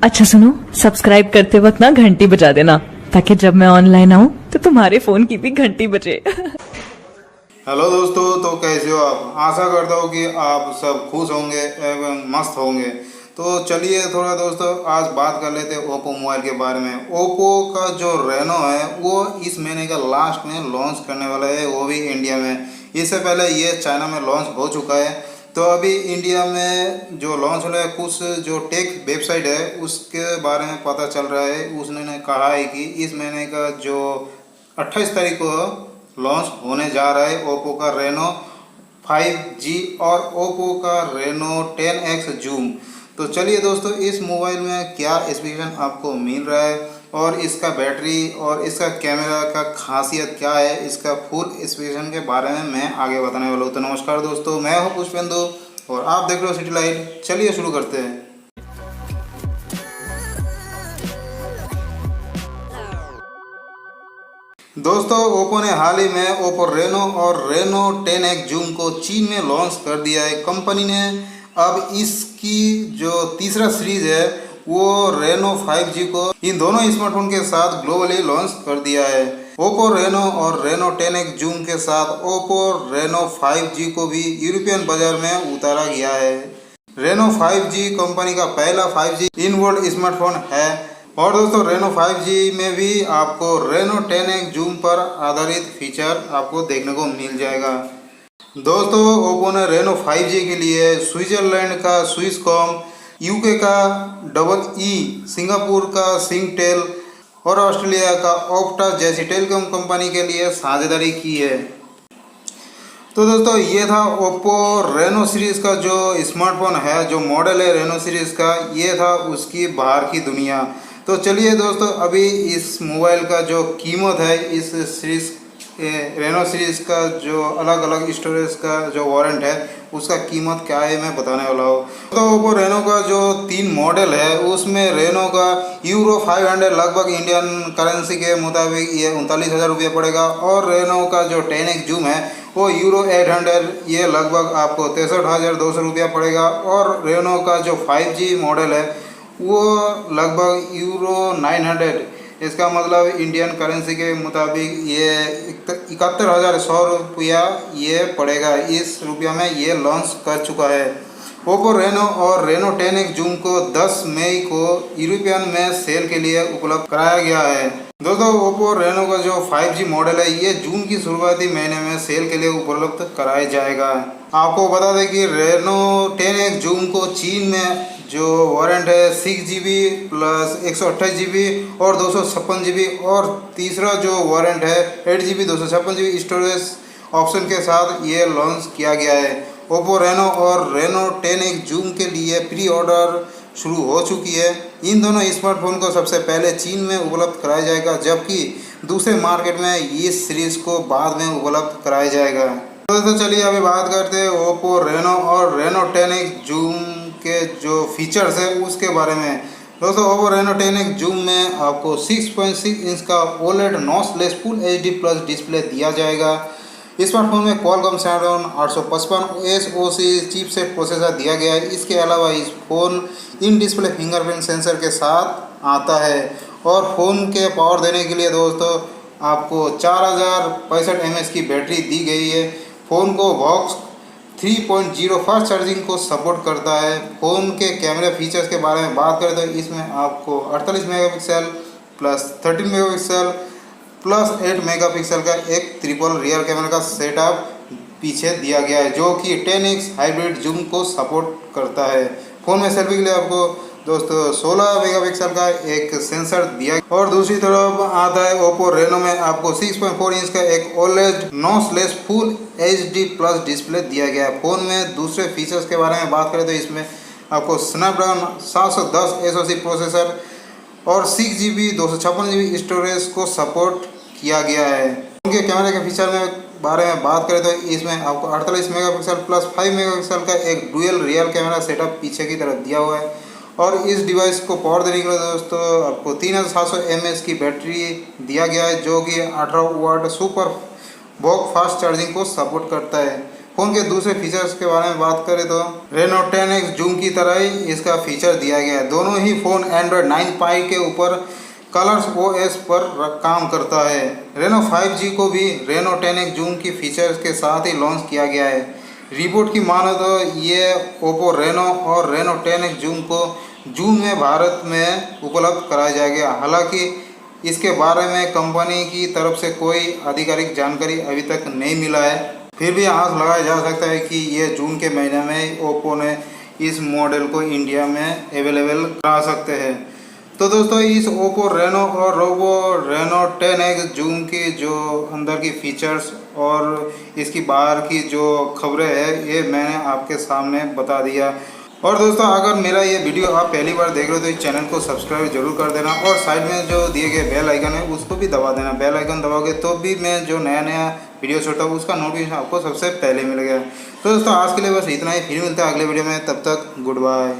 अच्छा सुनो, सब्सक्राइब करते वक्त ना घंटी बजा देना ताकि जब मैं ऑनलाइन आऊँ तो तुम्हारे फोन की भी घंटी बजे। हेलो दोस्तों, तो कैसे हो आप? आशा करता हूँ कि आप सब खुश होंगे एवं मस्त होंगे। तो चलिए थोड़ा दोस्तों आज बात कर लेते हैं ओप्पो मोबाइल के बारे में। ओप्पो का जो रेनो है वो इस महीने का लास्ट में लॉन्च करने वाला है, वो भी इंडिया में। इससे पहले ये चाइना में लॉन्च हो चुका है, तो अभी इंडिया में जो लॉन्च हो रहा है, कुछ जो टेक वेबसाइट है उसके बारे में पता चल रहा है। उसने कहा है कि इस महीने का जो 28 तारीख को लॉन्च होने जा रहा है ओप्पो का रेनो 5G और ओप्पो का रेनो 10X जूम। तो चलिए दोस्तों इस मोबाइल में क्या स्पेसिफिकेशन आपको मिल रहा है और इसका बैटरी और इसका कैमरा का खासियत क्या है, इसका फुल स्पेसिफिकेशन के बारे में मैं आगे बताने वाला हूँ। तो नमस्कार दोस्तों, मैं हूँ पुष्पेंदु और आप देख रहे हो सिटी लाइट। चलिए शुरू करते हैं। दोस्तों ओप्पो ने हाल ही में ओप्पो रेनो और रेनो 10X जूम को चीन में लॉन्च कर दिया है। कंपनी ने अब इसकी जो तीसरा सीरीज है वो रेनो 5G को इन दोनों स्मार्टफोन के साथ ग्लोबली लॉन्च कर दिया है। ओप्पो रेनो और रेनो 10X जूम के साथ ओप्पो रेनो 5G को भी यूरोपियन बाजार में उतारा गया है। रेनो 5G कंपनी का पहला 5G इन वर्ल्ड स्मार्टफोन है और दोस्तों रेनो 5G में भी आपको रेनो 10X जूम पर आधारित फीचर आपको देखने को मिल जाएगा। दोस्तों ओप्पो ने रेनो 5G के लिए स्विट्जरलैंड का स्विसकॉम, यूके का EE, सिंगापुर का सिंगटेल और ऑस्ट्रेलिया का ऑप्टा जैसी टेलीकॉम कंपनी के लिए साझेदारी की है। तो दोस्तों ये था ओप्पो रेनो सीरीज़ का जो स्मार्टफोन है, जो मॉडल है रेनो सीरीज़ का, ये था उसकी बाहर की दुनिया। तो चलिए दोस्तों अभी इस मोबाइल का जो कीमत है, इस सीरीज़ रेनो सीरीज़ का जो अलग अलग स्टोरेज का जो वारंट है उसका कीमत क्या है मैं बताने वाला हूँ। तो ओप्पो रेनो का जो 3 मॉडल है उसमें रेनो का यूरो 500 लगभग इंडियन करेंसी के मुताबिक ये 39,000 रुपये पड़ेगा और रेनो का जो 10X जूम है वो यूरो 800, ये लगभग आपको 63,200 रुपया पड़ेगा और रेनो का जो 5G मॉडल है वो लगभग यूरो 900, इसका मतलब इंडियन करेंसी के मुताबिक ये 71,100 रुपया ये पड़ेगा। इस रुपया में ये लॉन्च कर चुका है। ओप्पो रेनो और रेनो 10X जूम को 10 मई को यूरोपियन में सेल के लिए उपलब्ध कराया गया है। दोस्तों ओप्पो रेनो का जो 5G मॉडल है ये जून की शुरुआती महीने में सेल के लिए उपलब्ध कराया जाएगा। आपको बता दें कि रेनो 10X जूम को चीन में जो वारंट है 6GB प्लस 128GB और 256GB और तीसरा जो वारंट है 8GB 256GB स्टोरेज ऑप्शन के साथ ये लॉन्च किया गया है। ओप्पो रेनो और रेनो 10X जूम के लिए प्री ऑर्डर शुरू हो चुकी है। इन दोनों स्मार्टफोन को सबसे पहले चीन में उपलब्ध कराया जाएगा, जबकि दूसरे मार्केट में इस सीरीज़ को बाद में उपलब्ध कराया जाएगा। तो चलिए अभी बात करते हैं ओप्पो रेनो और रेनो 10X जूम के जो फीचर्स है उसके बारे में। दोस्तों ओप्पो रेनो 10X जूम में आपको 6.6 इंच का OLED notchless full HD plus display दिया जाएगा। स्मार्टफोन में Qualcomm Snapdragon 855 SoC chipset processor दिया गया है। इसके अलावा इस phone in display fingerprint sensor के साथ आता है और फ़ोन के पावर देने के लिए दोस्तों आपको 4065 mAh की बैटरी दी गई है। फ़ोन को बॉक्स 3.0 फास्ट चार्जिंग को सपोर्ट करता है। फ़ोन के कैमरा फीचर्स के बारे में बात करें तो इसमें आपको 48 megapixel plus 13 megapixel plus 8 megapixel का एक ट्रिपल रियर कैमरा का सेटअप पीछे दिया गया है, जो कि 10X हाइब्रिड जूम को सपोर्ट करता है। फ़ोन में सेल्फी के लिए आपको दोस्तों 16 मेगापिक्सल का एक सेंसर दिया और दूसरी तरफ आता है ओप्पो रेनो में आपको 6.4 इंच का एक OLED notchless full HD plus display दिया गया है। फ़ोन में दूसरे फीचर्स के बारे में बात करें तो इसमें आपको स्नैपड्रैगन 710 SoC प्रोसेसर और 6GB 256GB स्टोरेज को सपोर्ट किया गया है। उनके कैमरे के फीचर में बारे में बात करें तो इसमें आपको 48 मेगापिक्सल प्लस 5 मेगापिक्सल का एक डुअल रियर कैमरा सेटअप पीछे की तरफ दिया हुआ है और इस डिवाइस को पावर देने के लिए दोस्तों आपको 3700 mAh की बैटरी दिया गया है, जो कि 18 वाट सुपर बॉक फास्ट चार्जिंग को सपोर्ट करता है। फ़ोन के दूसरे फीचर्स के बारे में बात करें तो रेनो 10X जूम की तरह ही इसका फीचर दिया गया है। दोनों ही फ़ोन एंड्रॉयड 9 पाई के ऊपर कलर्स OS पर काम करता है। रेनो 5G को भी रेनो 10X जूम की फीचर्स के साथ ही लॉन्च किया गया है। रिपोर्ट की मानो तो ये ओप्पो रेनो और रेनो 10X जूम को जून में भारत में उपलब्ध कराया जाएगा। हालांकि इसके बारे में कंपनी की तरफ से कोई आधिकारिक जानकारी अभी तक नहीं मिला है। फिर भी आस लगाया जा सकता है कि ये जून के महीने में ओप्पो ने इस मॉडल को इंडिया में अवेलेबल करा सकते हैं। तो दोस्तों इस ओप्पो रेनो और ओप्पो रेनो 10X जूम की जो अंदर की फीचर्स और इसकी बाहर की जो खबरें हैं ये मैंने आपके सामने बता दिया। और दोस्तों अगर मेरा ये वीडियो आप पहली बार देख रहे हो तो इस चैनल को सब्सक्राइब जरूर कर देना और साइड में जो दिए गए बेल आइकन है उसको भी दबा देना। बेल आइकन दबाओगे तो भी मैं जो नया नया वीडियो छोड़ता हूँ उसका नोटिफिकेशन आपको सबसे पहले मिलेगा। तो दोस्तों आज के लिए बस इतना ही, फिर मिलता है अगले वीडियो में, तब तक गुड बाय।